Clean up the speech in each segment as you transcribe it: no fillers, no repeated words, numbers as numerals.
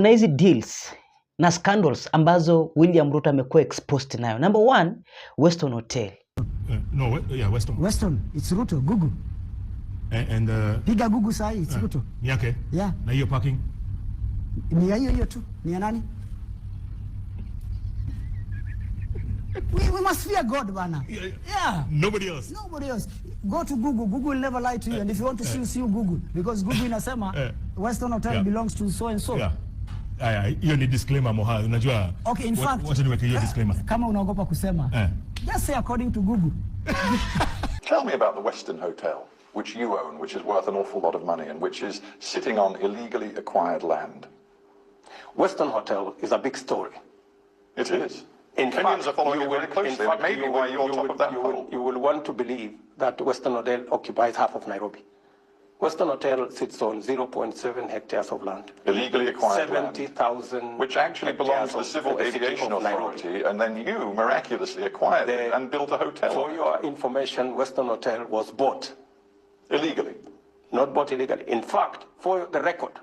kuna hizi deals na scandals ambazo William Ruto amekuwa exposed nayo. Number one, Weston Hotel. Weston, it's Ruto, Google. And piga Google sahi, it's Ruto. Ni yake? Yeah. Na hiyo parking? Ni ya hiyo tu. Ni ya nani? We must fear God, bana. Yeah. Nobody else. Nobody else. Go to Google. Google will never lie to you. And if you want to see Google. Because Google inasema Weston Hotel belongs to so and so. Yeah. Hiyo ni disclaimer moha. Unajua. Okay, in fact. Wacha niweke hiyo disclaimer. Kama unaogopa kusema. Just say according to Google. Tell me about the Weston Hotel, which you own, which is worth an awful lot of money and which is sitting on illegally acquired land. Weston Hotel is a big story. It is. Kenyans are following it very closely. It may be why you're top of that poll. You will want to believe that Weston Hotel occupies half of Nairobi. Weston Hotel sits on 0.7 hectares of land. Illegally acquired 70,000 land. Which actually belongs to the Civil Aviation Authority, and then you miraculously acquired it and built a hotel. For your information, Weston Hotel was bought. Illegally? Not bought illegally. In fact, for the record,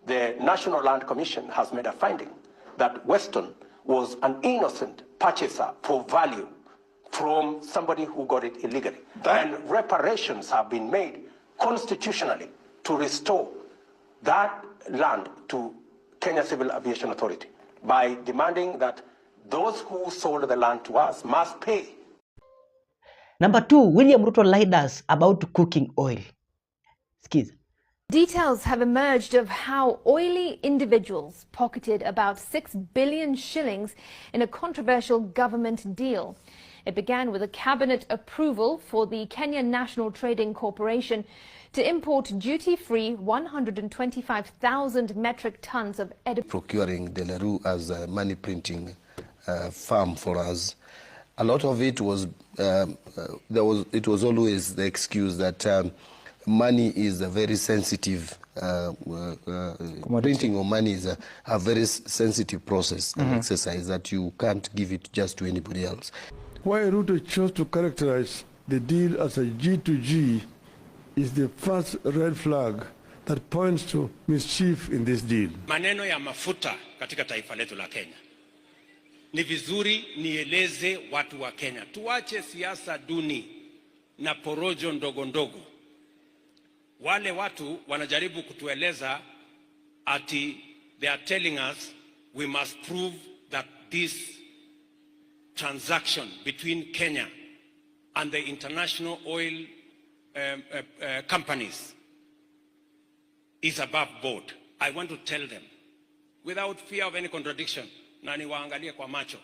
the National Land Commission has made a finding that Weston was an innocent purchaser for value from somebody who got it illegally. And reparations have been made constitutionally to restore that land to Kenya Civil Aviation Authority by demanding that those who sold the land to us must pay. Number two, William Ruto lied us about cooking oil. Skiza. Details have emerged of how oily individuals pocketed about 6 billion shillings in a controversial government deal. It began with a cabinet approval for the Kenya National Trading Corporation to import duty-free 125,000 metric tons of edible. Procuring Delaru as a money printing firm for us. A lot of it was, it was always the excuse that money is a very sensitive, printing of money is a very sensitive process and exercise that you can't give it just to anybody else. Why Ruto chose to characterize the deal as a G2G is the first red flag that points to mischief in this deal. Maneno ya mafuta katika taifa letu la Kenya. Ni vizuri nieleze watu wa Kenya. Tuache siasa duni na porojo ndogo ndogo. Wale watu wanajaribu kutueleza ati they are telling us we must prove that this transaction between Kenya and the international oil companies is above board. I want to tell them without fear of any contradiction, na niwaangalie kwa macho.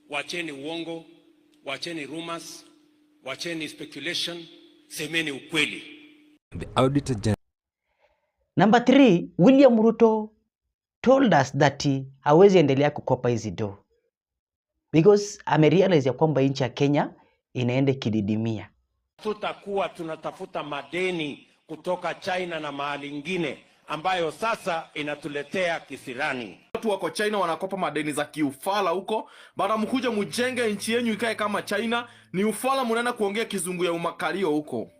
Wacheni uongo, wacheni rumors, wacheni speculation, semeni ukweli. The Auditor General. Number three, William Ruto told us that hawezi endelea kukopa hizi do because amerealize ya kwamba nchi ya Kenya inaenda kididimia. Tutakuwa tunatafuta madeni kutoka China na mahali ingine ambayo sasa inatuletea kisirani. Watu wako China wanakopa madeni za kiufala huko, baada mkuja mujenge nchi yenu ikae kama China, ni ufala mnaenda kuongea kizungu ya umakalio huko.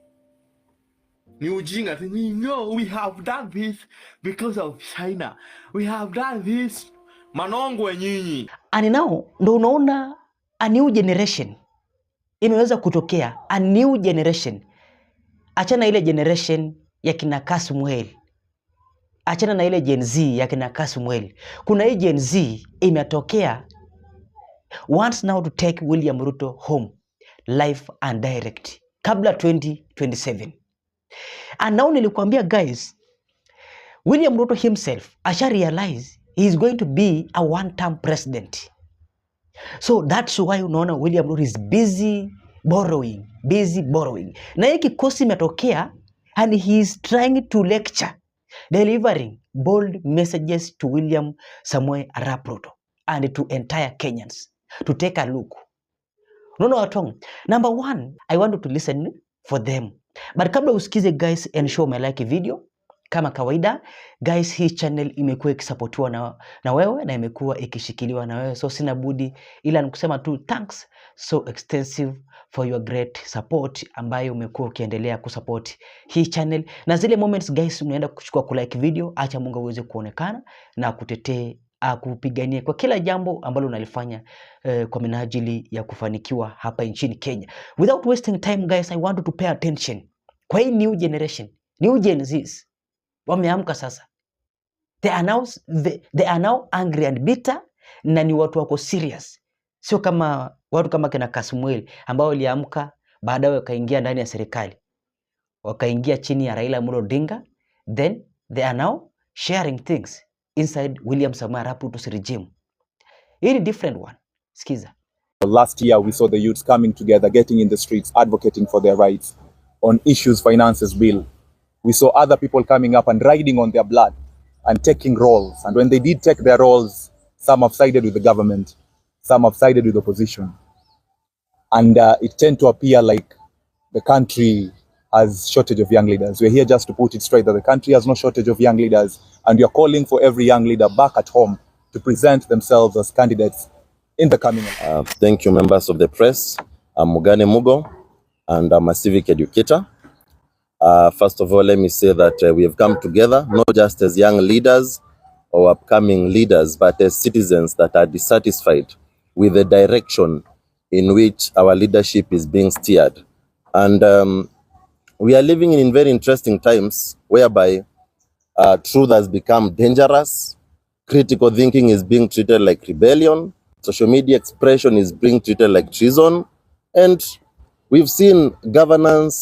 Ni ujinga. We know we have done this because of China. We have done this. Manongwe nyinyi. And now ndo unaona a new generation imeweza kutokea, a new generation. Achana ile generation ya kina Kasmuel. Achana na ile Gen Z ya kina Kasmuel. Kuna hii Gen Z imetokea wants now to take William Ruto home live and direct kabla 2027. And now nilikuambia guys, William Ruto himself asha realize he is going to be a one-term president. So that's why unaona William Ruto is busy borrowing. Na hiki kosi imetokea and he is trying to lecture, delivering bold messages to William Samoei Arap Ruto and to entire Kenyans to take a look. No, watu. Number one, I want you to listen for them. But kabla usikize guys and show my like video, Kama kawaida guys, hii channel imekuwa ikisupportiwa na wewe na imekuwa ikishikiliwa na wewe, so sina budi ila nikusema tu thanks so extensive for your great support ambayo umekuwa ukiendelea kusupport hii channel. Na zile moments guys unaenda kuchukua kulike video, acha Mungu uweze kuonekana na kutetee kupigania kwa kila jambo ambalo unalifanya kwa minajili ya kufanikiwa hapa nchini Kenya. Without wasting time guys, I want to pay attention kwa hii new generation, new Gen Zs. Wameamka sasa. They are now angry and bitter, na ni watu wako serious. Sio kama watu kama kina Kasmuel ambao waliamka baadaye wakaingia ndani ya serikali. Wakaingia chini ya Raila Odinga, then they are now sharing things inside William Samoei Ruto's regime. It is a different one. Skiza. Last year we saw the youths coming together, getting in the streets, advocating for their rights on issues finances bill. We saw other people coming up and riding on their blood and taking roles. And when they did take their roles, some have sided with the government, some have sided with opposition. And it tend to appear like the country has shortage of young leaders. We're here just to put it straight that the country has no shortage of young leaders. And we are calling for every young leader back at home to present themselves as candidates in the coming Thank you, members of the press. I'm Mugane Mugo, and I'm a civic educator. First of all, let me say that we have come together, not just as young leaders or upcoming leaders, but as citizens that are dissatisfied with the direction in which our leadership is being steered. And we are living in very interesting times whereby truth has become dangerous, critical thinking is being treated like rebellion, social media expression is being treated like treason, and we've seen government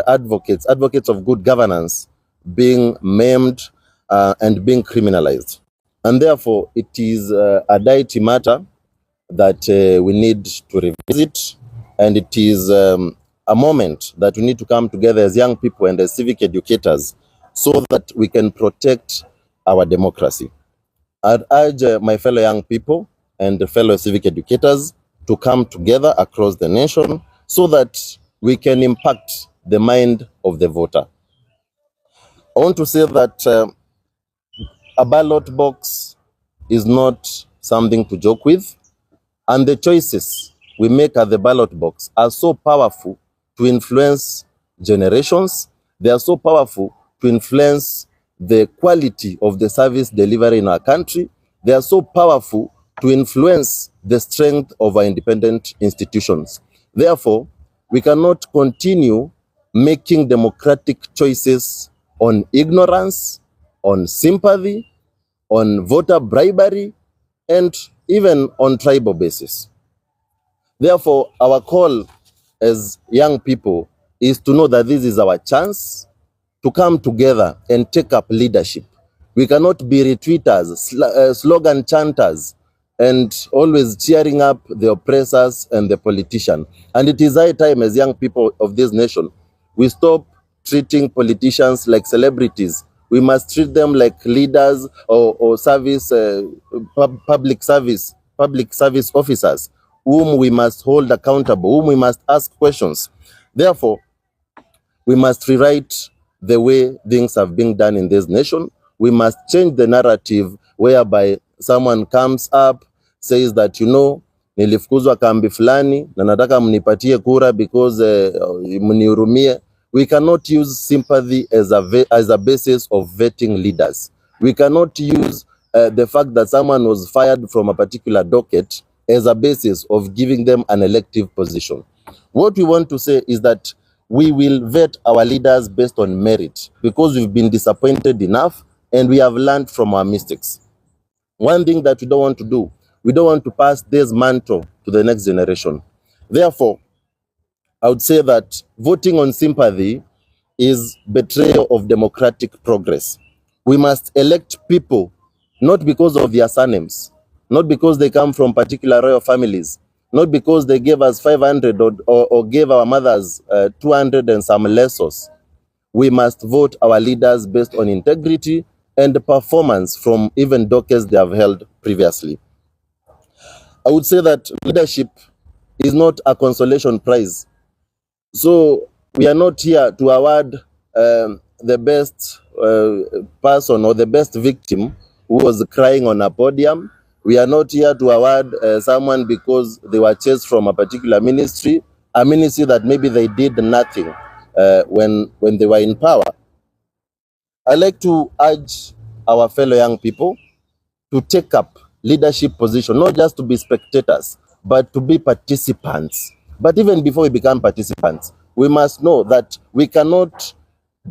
advocates of good governance being maimed and being criminalized. And therefore, it is a deity matter that we need to revisit, and it is a moment that we need to come together as young people and as civic educators so that we can protect our democracy. I'd urge my fellow young people and fellow civic educators to come together across the nation so that we can impact the mind of the voter. I want to say that a ballot box is not something to joke with, and the choices we make at the ballot box are so powerful to influence generations. They are so powerful to influence the quality of the service delivery in our country. They are so powerful to influence the strength of our independent institutions. Therefore, we cannot continue making democratic choices on ignorance, on sympathy, on voter bribery, and even on tribal basis. Therefore, our call as young people is to know that this is our chance to come together and take up leadership. We cannot be retweeters, slogan chanters, and always cheering up the oppressors and the politician. And it is high time as young people of this nation, we stop treating politicians like celebrities. We must treat them like leaders or service, public service officers, whom we must hold accountable, whom we must ask questions. Therefore, we must rewrite the way things have been done in this nation. We must change the narrative whereby someone comes up, says that, you know, nilifukuzwa kambi fulani na nataka mnipatie kura because mnihurumie. We cannot use sympathy as a basis of vetting leaders. We cannot use the fact that someone was fired from a particular docket as a basis of giving them an elective position. What we want to say is that we will vet our leaders based on merit, because we've been disappointed enough and we have learned from our mistakes. One thing that we don't want to do, we don't want to pass this mantle to the next generation. Therefore, I would say that voting on sympathy is betrayal of democratic progress. We must elect people not because of their surnames, not because they come from particular royal families, not because they gave us 500 or gave our mothers 200 and some lesos. We must vote our leaders based on integrity and performance from even dockets they have held previously. I would say that leadership is not a consolation prize. So we are not here to award person or the best victim who was crying on a podium. We are not here to award someone because they were chased from a particular ministry, a ministry that maybe they did nothing when they were in power. I like to urge our fellow young people to take up leadership position, not just to be spectators, but to be participants. But even before we become participants, we must know that we cannot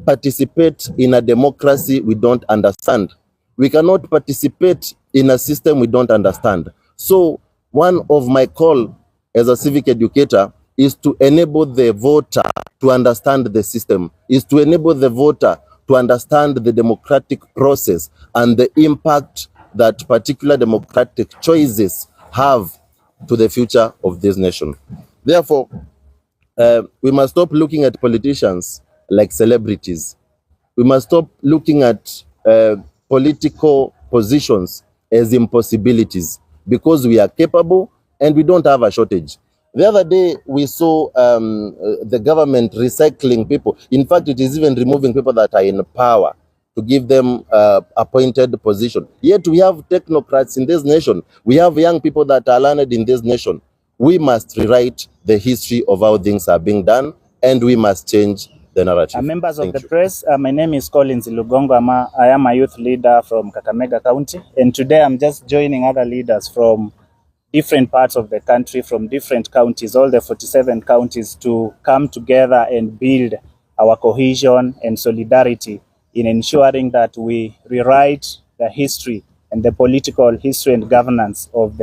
participate in a democracy we don't understand. We cannot participate in a system we don't understand. So one of my call as a civic educator is to enable the voter to understand the system, is to enable the voter to understand the democratic process and the impact that particular democratic choices have to the future of this nation. Therefore, we must stop looking at politicians like celebrities. We must stop looking at political positions as impossibilities, because we are capable and we don't have a shortage. The other day, we saw the government recycling people. In fact, it is even removing people that are in power to give them appointed position. Yet we have technocrats in this nation. We have young people that are learned in this nation. We must rewrite the history of how things are being done, and we must change the narrative. Members of the press, my name is Collins Lugongo. I am a youth leader from Kakamega County, and today I'm just joining other leaders from different parts of the country, from different counties, all the 47 counties, to come together and build our cohesion and solidarity in ensuring that we rewrite the history and the political history and governance of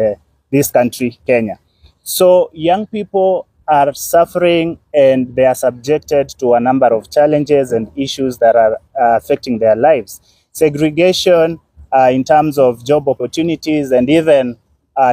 this country, Kenya. So young people are suffering and they are subjected to a number of challenges and issues that are affecting their lives. Segregation in terms of job opportunities and even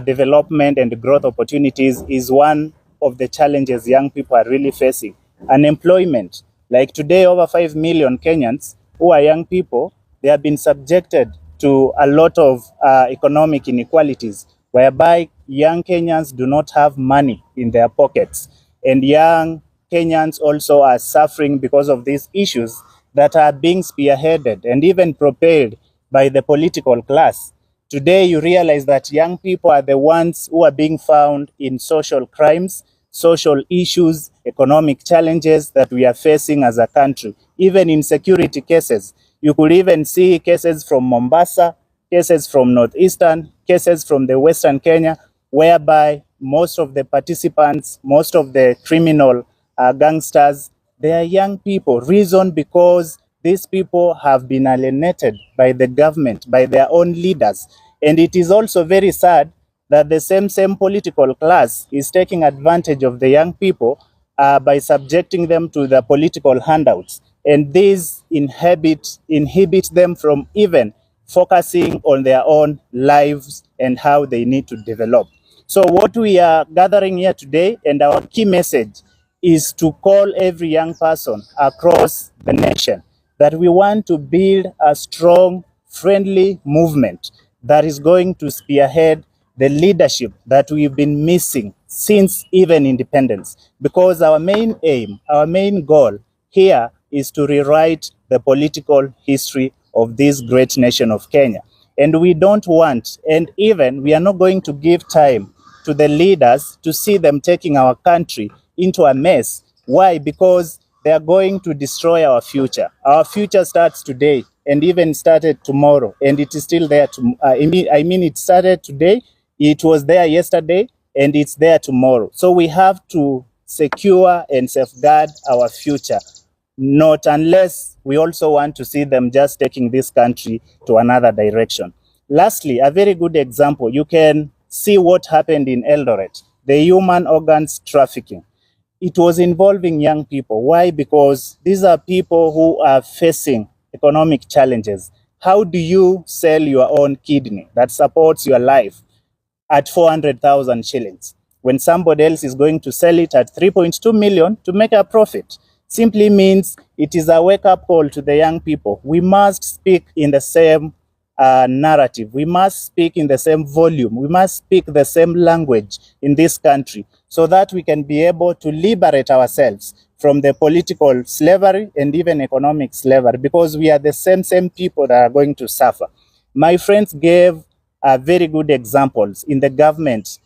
development and growth opportunities is one of the challenges young people are really facing. Unemployment, like today, over 5 million Kenyans who are young people, they have been subjected to a lot of economic inequalities, whereby young Kenyans do not have money in their pockets. And young Kenyans also are suffering because of these issues that are being spearheaded and even propelled by the political class. Today, you realize that young people are the ones who are being found in social crimes, social issues, economic challenges that we are facing as a country. Even in security cases, you could even see cases from Mombasa, cases from Northeastern, cases from the Western Kenya, whereby most of the participants, most of the criminal gangsters, they are young people. Reason because these people have been alienated by the government, by their own leaders. And it is also very sad that the same political class is taking advantage of the young people by subjecting them to the political handouts. And this inhibits them from even focusing on their own lives and how they need to develop. So what we are gathering here today, and our key message, is to call every young person across the nation that we want to build a strong, friendly movement that is going to spearhead the leadership that we've been missing since even independence. Because our main aim, our main goal here is to rewrite the political history of this great nation of Kenya. And we don't want, and even we are not going to give time to the leaders to see them taking our country into a mess. Why? Because they are going to destroy our future. Our future starts today and even started tomorrow, and it is still there. It started today, it was there yesterday, and it's there tomorrow. So we have to secure and safeguard our future, not unless we also want to see them just taking this country to another direction. Lastly, a very good example, you can see what happened in Eldoret, the human organs trafficking. It was involving young people. Why? Because these are people who are facing economic challenges. How do you sell your own kidney that supports your life at 400,000 shillings when somebody else is going to sell it at 3.2 million to make a profit? Simply means it is a wake-up call to the young people. We must speak in the same narrative. We must speak in the same volume. We must speak the same language in this country so that we can be able to liberate ourselves from the political slavery and even economic slavery, because we are the same people that are going to suffer. My friends gave very good examples in the government.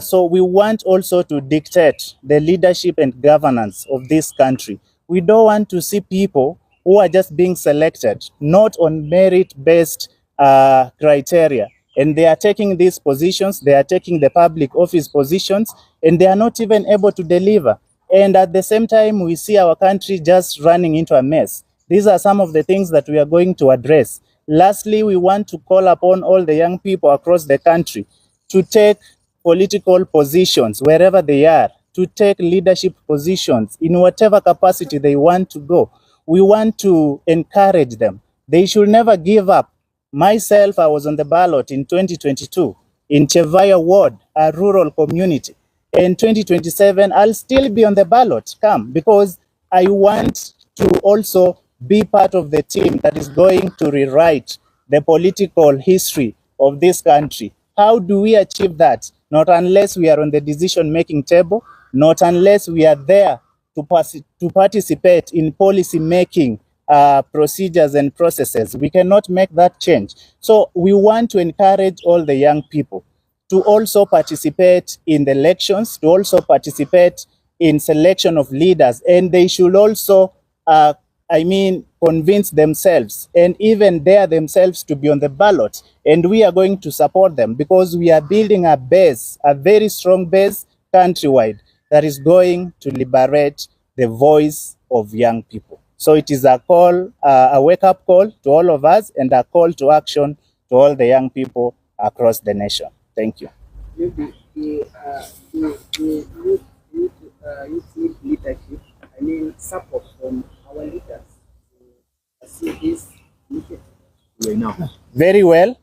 So we want also to dictate the leadership and governance of this country. We don't want to see people who are just being selected, not on merit-based criteria. And they are taking these positions, they are taking the public office positions, and they are not even able to deliver. And at the same time, we see our country just running into a mess. These are some of the things that we are going to address. Lastly, we want to call upon all the young people across the country to take political positions wherever they are, to take leadership positions in whatever capacity they want to go. We want to encourage them. They should never give up. Myself, I was on the ballot in 2022 in Chevaya Ward, a rural community. In 2027, I'll still be on the ballot, because I want to also be part of the team that is going to rewrite the political history of this country. How do we achieve that? Not unless we are on the decision-making table, not unless we are there to participate in policy-making procedures and processes. We cannot make that change. So we want to encourage all the young people to also participate in the elections, to also participate in selection of leaders, and they should also, convince themselves and even dare themselves to be on the ballot. And we are going to support them because we are building a base, a very strong base countrywide that is going to liberate the voice of young people. So it is a call, a wake-up call to all of us, and a call to action to all the young people across the nation. Thank you. Maybe you need leadership, support from our leaders to see this initiative. Very well.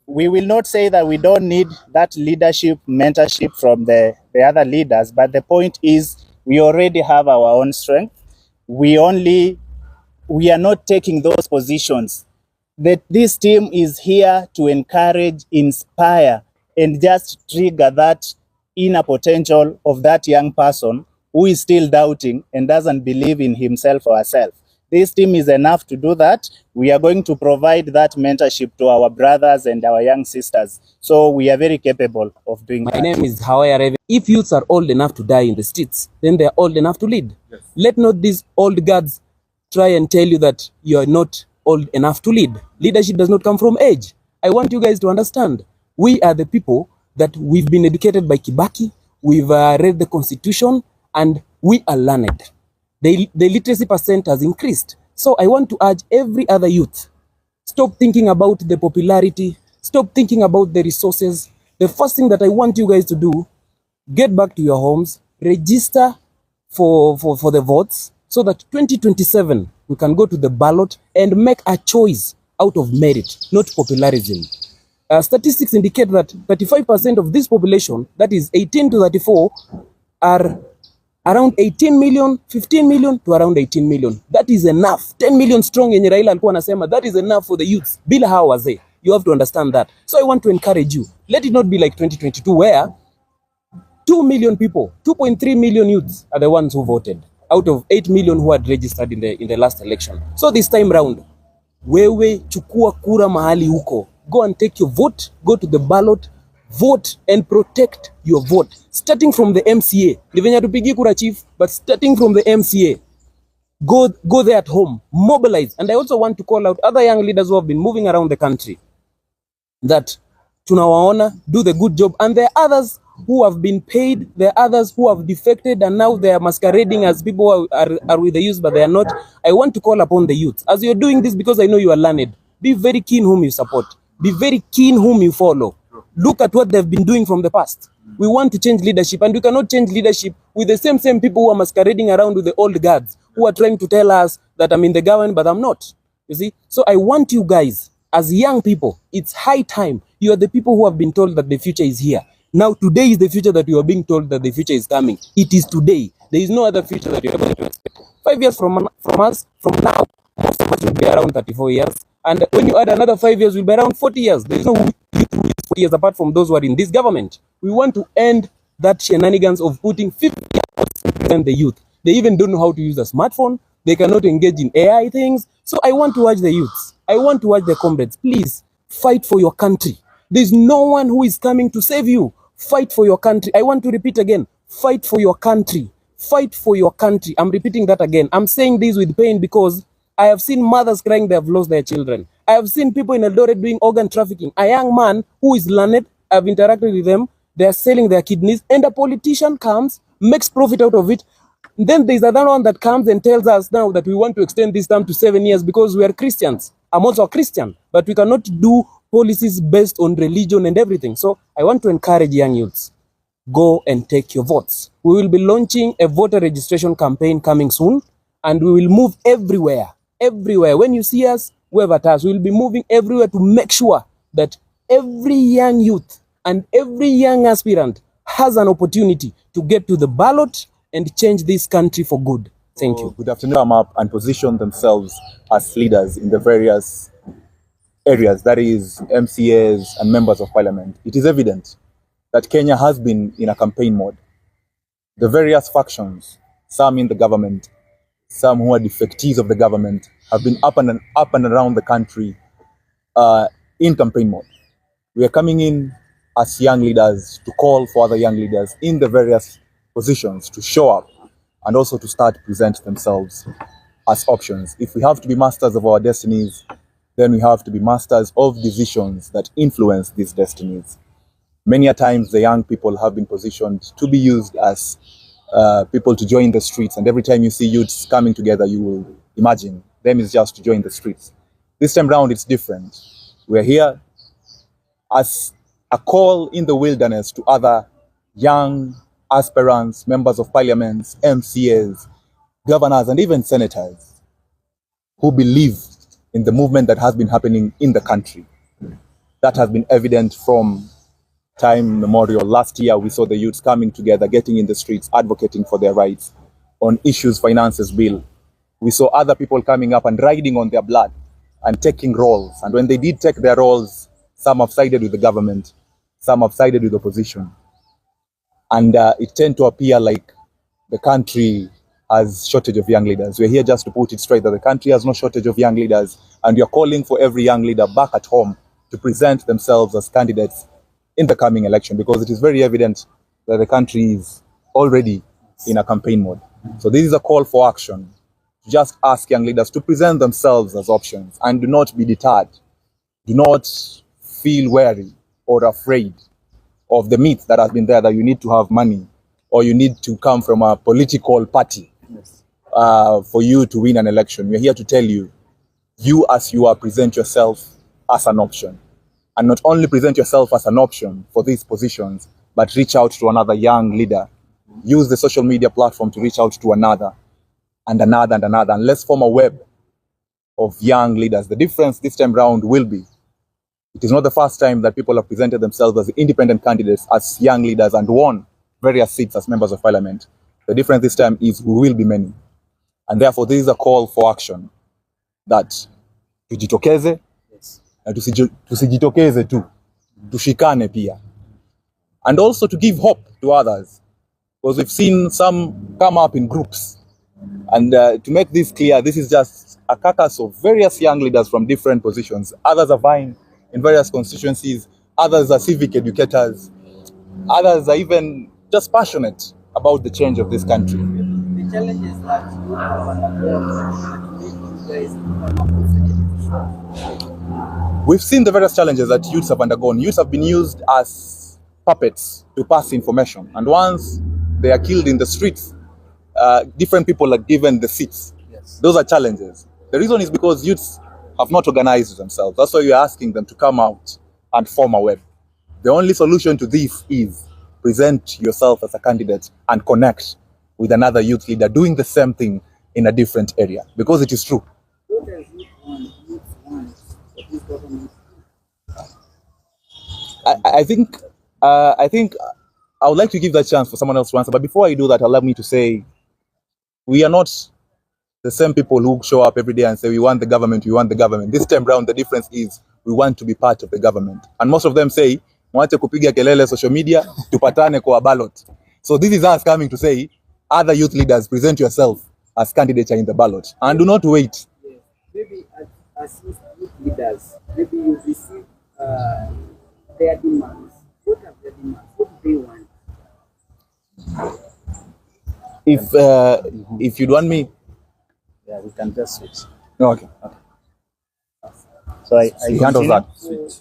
We will not say that we don't need that leadership, mentorship from the other leaders, but the point is we already have our own strength. We are not taking those positions. That this team is here to encourage, inspire, and just trigger that inner potential of that young person who is still doubting and doesn't believe in himself or herself. This team is enough to do that. We are going to provide that mentorship to our brothers and our young sisters. So we are very capable of doing that. My name is Hawaya Reven. If youths are old enough to die in the streets, then they are old enough to lead. Yes. Let not these old guards try and tell you that you are not old enough to lead. Leadership does not come from age. I want you guys to understand, we are the people that we've been educated by Kibaki, we've read the Constitution, and we are learned. The literacy percent has increased. So I want to urge every other youth, stop thinking about the popularity, stop thinking about the resources. The first thing that I want you guys to do, get back to your homes, register for the votes, so that 2027 we can go to the ballot and make a choice out of merit, not popularism. Statistics indicate that 35% of this population, that is 18 to 34, are around 18 million, 15 million to around 18 million. That is enough. 10 million strong yenye Raila alikuwa anasema, that is enough for the youths. Bila hawa wazee. You have to understand that. So I want to encourage you. Let it not be like 2022 where 2 million people, 2.3 million youths are the ones who voted out of 8 million who had registered in the last election. So this time round, wewe chukua kura mahali huko. Go and take your vote, go to the ballot, vote and protect your vote. Starting from the MCA. Ni venye tupigi kura chief, but starting from the MCA. Go there at home, mobilize. And I also want to call out other young leaders who have been moving around the country that tunawaona, do the good job. And there are others who have been paid, there are others who have defected and now they are masquerading as people who are with the youth, but they are not. I want to call upon the youth. As you're doing this, because I know you are learned, be very keen whom you support. Be very keen whom you follow. Look at what they've been doing from the past. We want to change leadership, and we cannot change leadership with the same people who are masquerading around with the old guards, who are trying to tell us that I'm in the government, but I'm not. You see? So I want you guys, as young people, it's high time. You are the people who have been told that the future is here. Now, today is the future that you are being told that the future is coming. It is today. There is no other future that you are able to expect. 5 years from us, from now, most of us will be around 34 years. And when you add another 5 years, we'll be around 40 years. There is no youth who is 40 years apart from those who are in this government. We want to end that shenanigans of putting 50% the youth. They even don't know how to use a smartphone. They cannot engage in AI things. So I want to urge the youths. I want to urge the comrades. Please fight for your country. There's no one who is coming to save you. Fight for your country. I want to repeat again. Fight for your country. Fight for your country. I'm repeating that again. I'm saying this with pain because I have seen mothers crying they have lost their children. I have seen people in Eldoret doing organ trafficking. A young man who is learned, I've interacted with them, they are selling their kidneys, and a politician comes, makes profit out of it. Then there's another one that comes and tells us now that we want to extend this term to 7 years because we are Christians. I'm also a Christian, but we cannot do policies based on religion and everything. So I want to encourage young youths. Go and take your votes. We will be launching a voter registration campaign coming soon, and we will move everywhere. Everywhere. When you see us, whoever it is, we will be moving everywhere to make sure that every young youth and every young aspirant has an opportunity to get to the ballot and change this country for good. Thank you. Good afternoon. Come up and position themselves as leaders in the various areas, that is MCAs and members of parliament. It is evident that Kenya has been in a campaign mode. The various factions, some in the government, some who are defectees of the government, have been up and around the country in campaign mode. We are coming in as young leaders to call for other young leaders in the various positions to show up and also to start to present themselves as options. If we have to be masters of our destinies, then we have to be masters of decisions that influence these destinies. Many a times the young people have been positioned to be used as people to join the streets, and every time you see youths coming together, you will imagine them is just to join the streets. This time round, it's different. We're here as a call in the wilderness to other young aspirants, members of parliaments, MCAs, governors, and even senators who believe in the movement that has been happening in the country. That has been evident from time memorial. Last year, we saw the youths coming together, getting in the streets, advocating for their rights on issues, finances bill. We saw other people coming up and riding on their blood and taking roles. And when they did take their roles, some have sided with the government, some have sided with opposition. And it tend to appear like the country has shortage of young leaders. We're here just to put it straight that the country has no shortage of young leaders, and we are calling for every young leader back at home to present themselves as candidates in the coming election, because it is very evident that the country is already in a campaign mode. So this is a call for action. Just ask young leaders to present themselves as options and do not be deterred. Do not feel wary or afraid of the myth that has been there that you need to have money or you need to come from a political party for you to win an election. We're here to tell you, you as you are, present yourself as an option. And not only present yourself as an option for these positions, but reach out to another young leader. Use the social media platform to reach out to another and another and another. And let's form a web of young leaders. The difference this time round will be, it is not the first time that people have presented themselves as independent candidates, as young leaders, and won various seats as members of parliament. The difference this time is we will be many. And therefore, this is a call for action that tujitokeze, na tusijitokeze tu, tushikane pia. And also to give hope to others, because we've seen some come up in groups. And to make this clear, this is just a carcass of various young leaders from different positions. Others are vying in various constituencies, others are civic educators, others are even just passionate about the change of this country. The challenge is that We've seen the various challenges that youths have undergone. Youths have been used as puppets to pass information. And once they are killed in the streets, different people are given the seats. Yes. Those are challenges. The reason is because youths have not organized themselves. That's why we are asking them to come out and form a web. The only solution to this is present yourself as a candidate and connect with another youth leader doing the same thing in a different area, because it is true. what does youth want for this government? I think I would like to give that chance for someone else to answer. But before I do that, allow me to say, we are not the same people who show up every day and say, we want the government, we want the government. This time round, the difference is we want to be part of the government. And most of them say, Mwache kupiga kelele social media, tupatane kwa ballot. So this is us coming to say, other youth leaders, present yourself as candidates in the ballot and do not wait. Yes. Maybe as youth leaders, maybe you receive their demands. What are their demands? What do they want? If you'd want me, we can just switch. okay. So I handle continue. that. Switch.